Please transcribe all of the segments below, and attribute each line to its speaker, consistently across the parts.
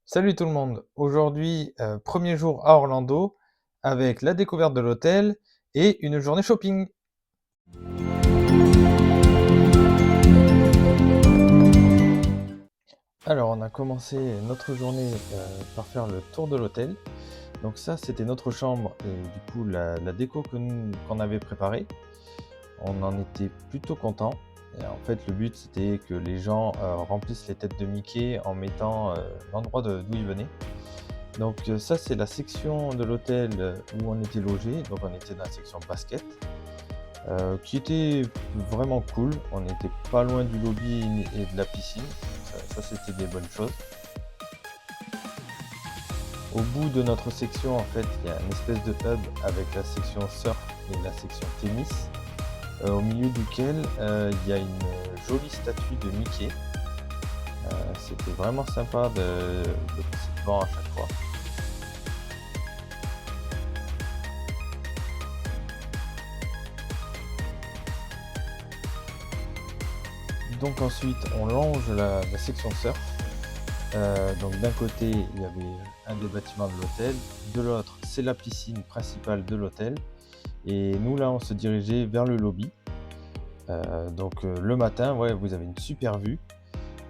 Speaker 1: Salut tout le monde. Aujourd'hui, premier jour à Orlando avec la découverte de l'hôtel et une journée shopping. Alors, on a commencé notre journée par faire le tour de l'hôtel. Donc ça, c'était notre chambre et du coup la déco qu'on avait préparée. On en était plutôt content. Et en fait, le but, c'était que les gens remplissent les têtes de Mickey en mettant l'endroit d'où ils venaient. Donc ça, c'est la section de l'hôtel où on était logé. Donc on était dans la section basket, qui était vraiment cool. On n'était pas loin du lobby et de la piscine. Ça, c'était des bonnes choses. Au bout de notre section, en fait, il y a une espèce de hub avec la section surf et la section tennis, au milieu duquel il y a une jolie statue de Mickey. C'était vraiment sympa de passer devant à chaque fois. Donc ensuite, on longe la section surf. Donc d'un côté, il y avait un des bâtiments de l'hôtel, de l'autre, c'est la piscine principale de l'hôtel. Et nous, là, on se dirigeait vers le lobby. Le matin, ouais, vous avez une super vue.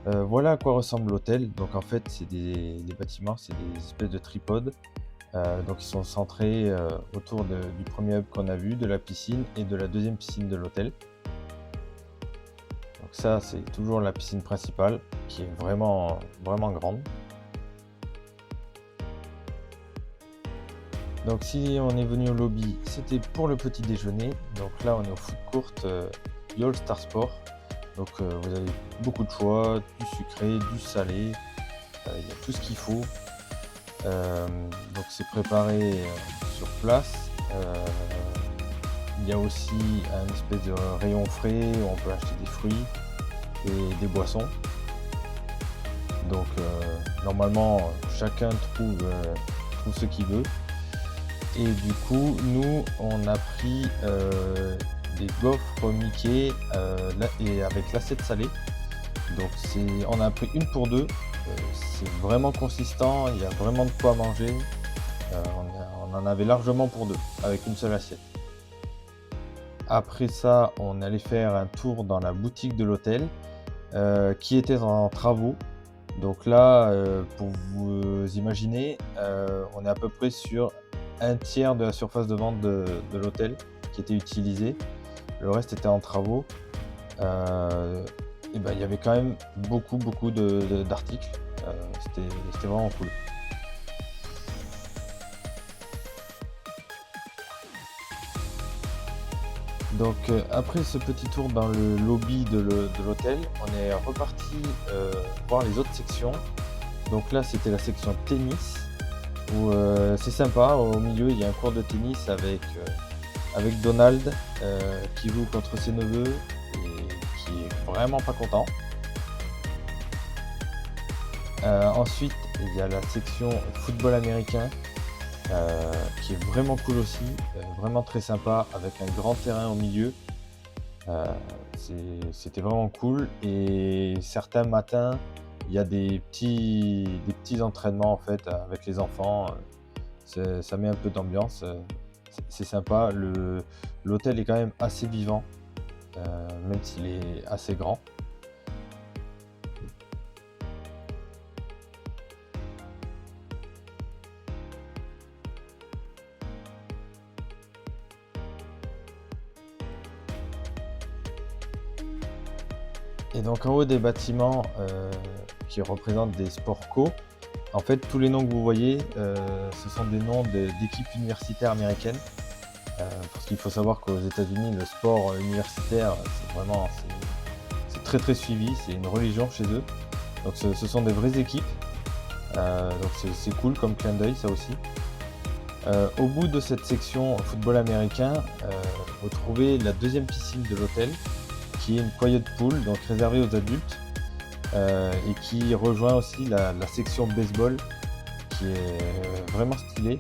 Speaker 1: Voilà à quoi ressemble l'hôtel. Donc en fait, c'est les bâtiments, c'est des espèces de tripodes. Donc ils sont centrés autour du premier hub qu'on a vu, de la piscine et de la deuxième piscine de l'hôtel. Donc ça, c'est toujours la piscine principale qui est vraiment, vraiment grande. Donc si on est venu au lobby, c'était pour le petit déjeuner. Donc là, on est au food court du All Star Sport. Donc vous avez beaucoup de choix, du sucré, du salé. Il y a tout ce qu'il faut. Donc c'est préparé sur place. Il y a aussi un espèce de rayon frais où on peut acheter des fruits et des boissons. Donc normalement chacun trouve ce qu'il veut. Et du coup nous on a pris des gaufres Mickey et avec l'assiette salée. Donc on a pris une pour deux. C'est vraiment consistant, il y a vraiment de quoi manger. On en avait largement pour deux avec une seule assiette. Après ça, on allait faire un tour dans la boutique de l'hôtel qui était en travaux. Donc là, pour vous imaginer, on est à peu près sur un tiers de la surface de vente de l'hôtel qui était utilisée. Le reste était en travaux. Et ben, il y avait quand même beaucoup d'articles. C'était vraiment cool. Donc après ce petit tour dans le lobby de l'hôtel, on est reparti voir les autres sections. Donc là, c'était la section tennis où c'est sympa. Au milieu, il y a un court de tennis avec Donald qui joue contre ses neveux et qui est vraiment pas content. Ensuite, il y a la section football américain qui est vraiment cool aussi, vraiment très sympa avec un grand terrain au milieu. C'était vraiment cool et certains matins, il y a des petits entraînements en fait avec les enfants. Ça met un peu d'ambiance, c'est sympa. L'hôtel est quand même assez vivant, même s'il est assez grand. Et donc en haut des bâtiments qui représentent des sports co, en fait tous les noms que vous voyez, ce sont des noms d'équipes universitaires américaines. Parce qu'il faut savoir qu'aux États-Unis, le sport universitaire, c'est très très suivi, c'est une religion chez eux. Donc ce sont des vraies équipes. Donc c'est cool comme clin d'œil ça aussi. Au bout de cette section football américain, vous trouvez la deuxième piscine de l'hôtel, qui est une quiet pool, donc réservée aux adultes, et qui rejoint aussi la section baseball, qui est vraiment stylée.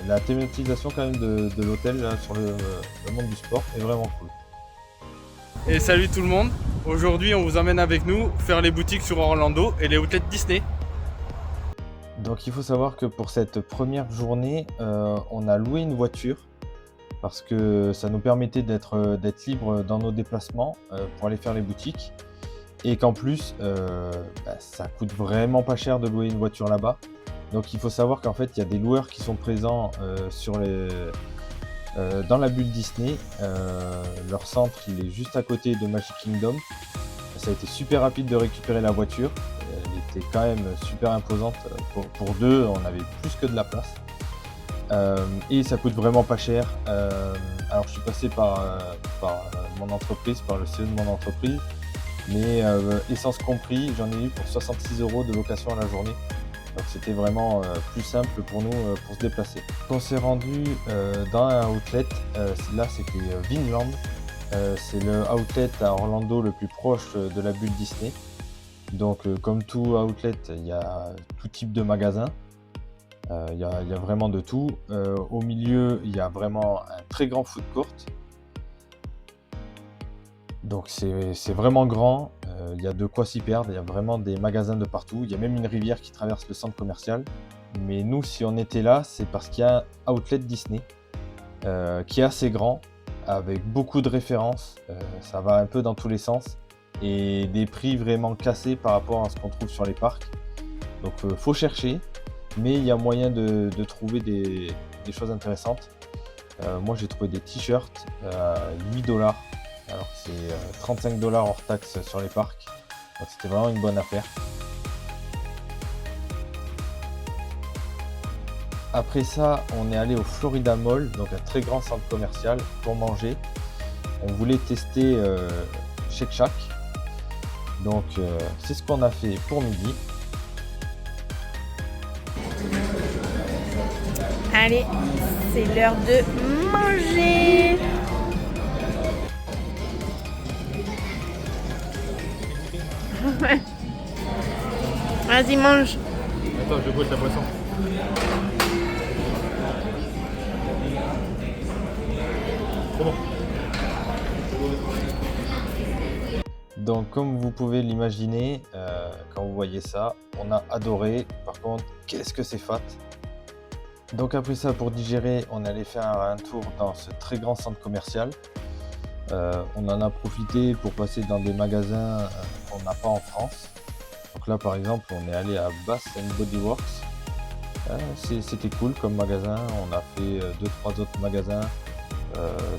Speaker 1: La thématisation quand même de l'hôtel sur le monde du sport est vraiment cool.
Speaker 2: Et salut tout le monde, aujourd'hui on vous emmène avec nous faire les boutiques sur Orlando et les outlets Disney.
Speaker 1: Donc il faut savoir que pour cette première journée, on a loué une voiture parce que ça nous permettait d'être libres dans nos déplacements, pour aller faire les boutiques et qu'en plus, ça coûte vraiment pas cher de louer une voiture là-bas. Donc il faut savoir qu'en fait, il y a des loueurs qui sont présents, dans la bulle Disney. Leur centre, il est juste à côté de Magic Kingdom. Ça a été super rapide de récupérer la voiture. Elle était quand même super imposante. Pour deux, on avait plus que de la place. Et ça coûte vraiment pas cher. Alors je suis passé par mon entreprise, par le CEO de mon entreprise, mais essence compris, j'en ai eu pour 66 € de location à la journée. Donc c'était vraiment plus simple pour nous pour se déplacer. On s'est rendu dans un outlet, là c'était Vinland. C'est le outlet à Orlando le plus proche de la bulle Disney. Donc comme tout outlet, il y a tout type de magasins. Il y a vraiment de tout. Au milieu, il y a vraiment un très grand food court. Donc c'est vraiment grand. Il y a de quoi s'y perdre. Il y a vraiment des magasins de partout. Il y a même une rivière qui traverse le centre commercial. Mais nous, si on était là, c'est parce qu'il y a un outlet Disney qui est assez grand, avec beaucoup de références. Ça va un peu dans tous les sens. Et des prix vraiment cassés par rapport à ce qu'on trouve sur les parcs. Donc faut chercher. Mais il y a moyen de trouver des choses intéressantes. Moi j'ai trouvé des t-shirts à 8 $, alors que c'est 35 $ hors taxe sur les parcs. Donc c'était vraiment une bonne affaire. Après ça, on est allé au Florida Mall, donc un très grand centre commercial, pour manger. On voulait tester Shake Shack. Donc c'est ce qu'on a fait pour midi.
Speaker 3: Allez, c'est l'heure de manger. Vas-y, mange.
Speaker 2: Attends, je goûte la boisson. C'est bon.
Speaker 1: Donc comme vous pouvez l'imaginer, quand vous voyez ça, on a adoré. Par contre, qu'est-ce que c'est fat! Donc après ça, pour digérer, on allait faire un tour dans ce très grand centre commercial. On en a profité pour passer dans des magasins qu'on n'a pas en France. Donc là par exemple, on est allé à Bath & Body Works. C'était cool comme magasin. On a fait 2-3 autres magasins,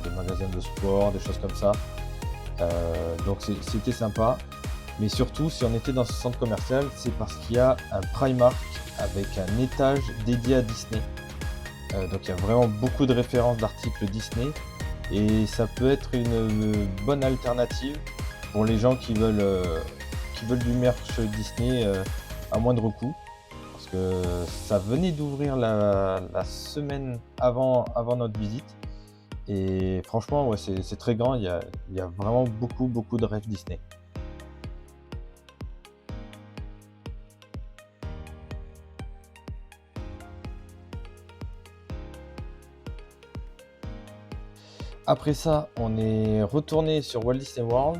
Speaker 1: des magasins de sport, des choses comme ça. Donc c'était sympa. Mais surtout, si on était dans ce centre commercial, c'est parce qu'il y a un Primark avec un étage dédié à Disney. Donc il y a vraiment beaucoup de références d'articles Disney. Et ça peut être une bonne alternative pour les gens qui veulent du merch Disney à moindre coût. Parce que ça venait d'ouvrir la semaine avant notre visite. Et franchement, ouais, c'est très grand. Il y a vraiment beaucoup de rêves Disney. Après ça, on est retourné sur Walt Disney World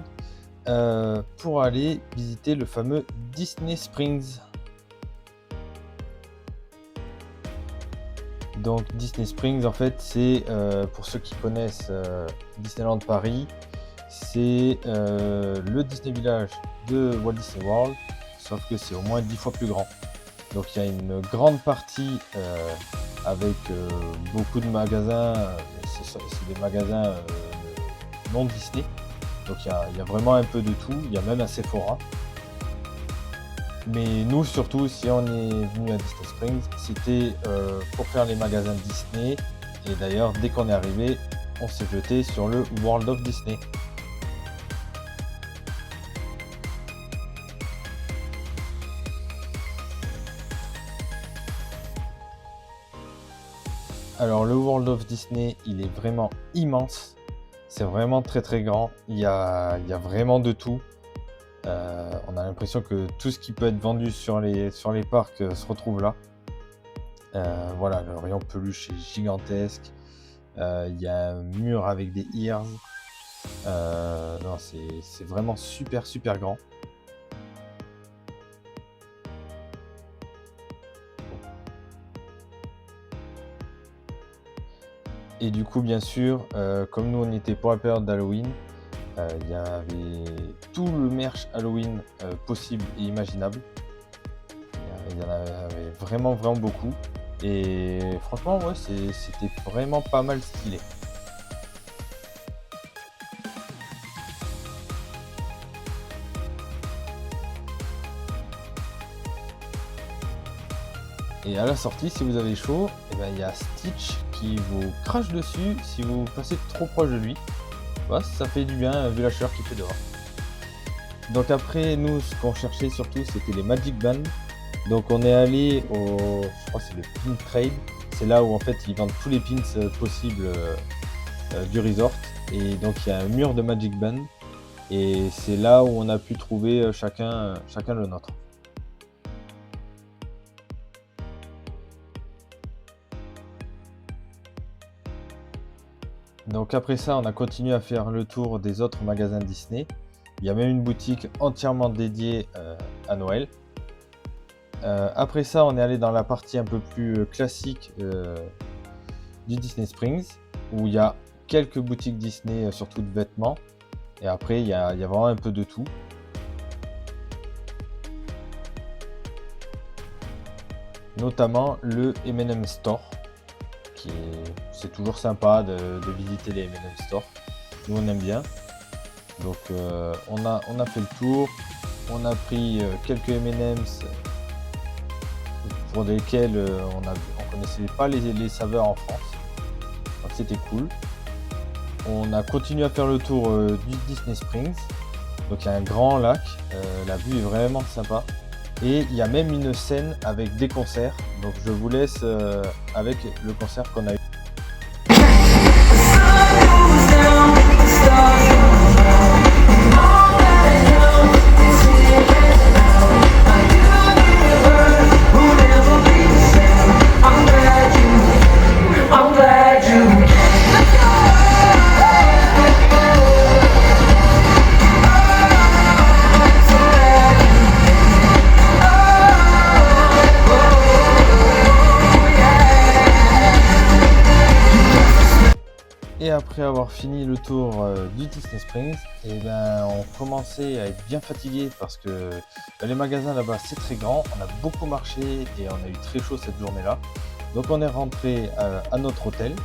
Speaker 1: pour aller visiter le fameux Disney Springs. Donc Disney Springs, en fait, c'est pour ceux qui connaissent Disneyland Paris, c'est le Disney Village de Walt Disney World, sauf que c'est au moins 10 fois plus grand. Donc il y a une grande partie avec beaucoup de magasins, c'est des magasins non Disney. Donc il y a vraiment un peu de tout, il y a même un Sephora. Mais nous surtout, si on est venu à Disney Springs, c'était pour faire les magasins Disney. Et d'ailleurs, dès qu'on est arrivé, on s'est jeté sur le World of Disney. Alors le World of Disney, il est vraiment immense. C'est vraiment très grand. Il y a vraiment de tout. On a l'impression que tout ce qui peut être vendu sur les parcs se retrouve là. Voilà, le rayon peluche est gigantesque. Il y a un mur avec des ears. Non, c'est vraiment super grand. Et du coup, bien sûr, comme nous on était pour la période d'Halloween, il y avait tout le merch Halloween possible et imaginable. Il y en avait vraiment, vraiment beaucoup. Et franchement, ouais, c'était vraiment pas mal stylé. Et à la sortie, si vous avez chaud, eh ben, il y a Stitch qui vous crache dessus si vous passez trop proche de lui. Bah, ça fait du bien vu la chaleur qu'il fait dehors. Donc après, nous, ce qu'on cherchait surtout, c'était les Magic Bands. Donc on est allé au, je crois que c'est le Pin Trade. C'est là où en fait ils vendent tous les pins possibles du resort. Et donc il y a un mur de Magic Band. Et c'est là où on a pu trouver chacun le nôtre. Donc après ça, on a continué à faire le tour des autres magasins Disney. Il y a même une boutique entièrement dédiée à Noël. Après ça, on est allé dans la partie un peu plus classique du Disney Springs, où il y a quelques boutiques Disney, surtout de vêtements. Et après, il y a vraiment un peu de tout. Notamment le M&M Store. C'est toujours sympa de visiter les M&M Store. Nous on aime bien. Donc on a fait le tour. On a pris quelques M&M's pour lesquels on connaissait pas les saveurs en France. Donc c'était cool. On a continué à faire le tour du Disney Springs. Donc il y a un grand lac. La vue est vraiment sympa. Et il y a même une scène avec des concerts. Donc je vous laisse avec le concert qu'on a eu. Et après avoir fini le tour du Disney Springs, et ben, on commençait à être bien fatigué parce que les magasins là-bas c'est très grand, on a beaucoup marché et on a eu très chaud cette journée-là. Donc on est rentré à notre hôtel.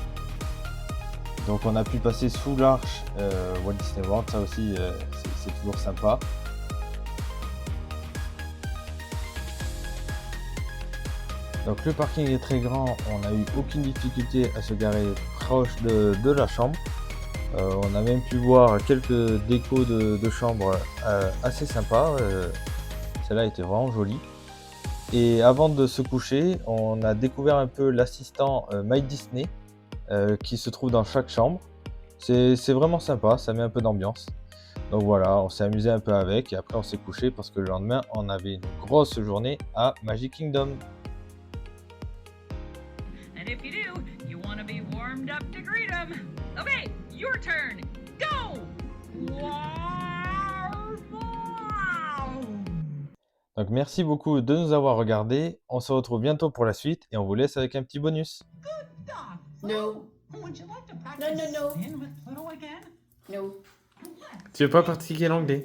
Speaker 1: Donc on a pu passer sous l'arche Walt Disney World, ça aussi c'est toujours sympa. Donc le parking est très grand, on n'a eu aucune difficulté à se garer proche de la chambre. On a même pu voir quelques décos de chambres assez sympas. Celle-là était vraiment jolie. Et avant de se coucher, on a découvert un peu l'assistant My Disney qui se trouve dans chaque chambre. C'est vraiment sympa, ça met un peu d'ambiance. Donc voilà, on s'est amusé un peu avec et après on s'est couché parce que le lendemain on avait une grosse journée à Magic Kingdom.
Speaker 4: And if you do, you want to be warmed up to greet 'em. Okay, your turn. Go!
Speaker 1: Donc merci beaucoup de nous avoir regardés. On se retrouve bientôt pour la suite et on vous laisse avec un petit bonus.
Speaker 5: No.
Speaker 4: Would you like to
Speaker 5: No, no, no.
Speaker 4: spin with Pluto again?
Speaker 5: No.
Speaker 1: Tu veux pas pratiquer l'anglais?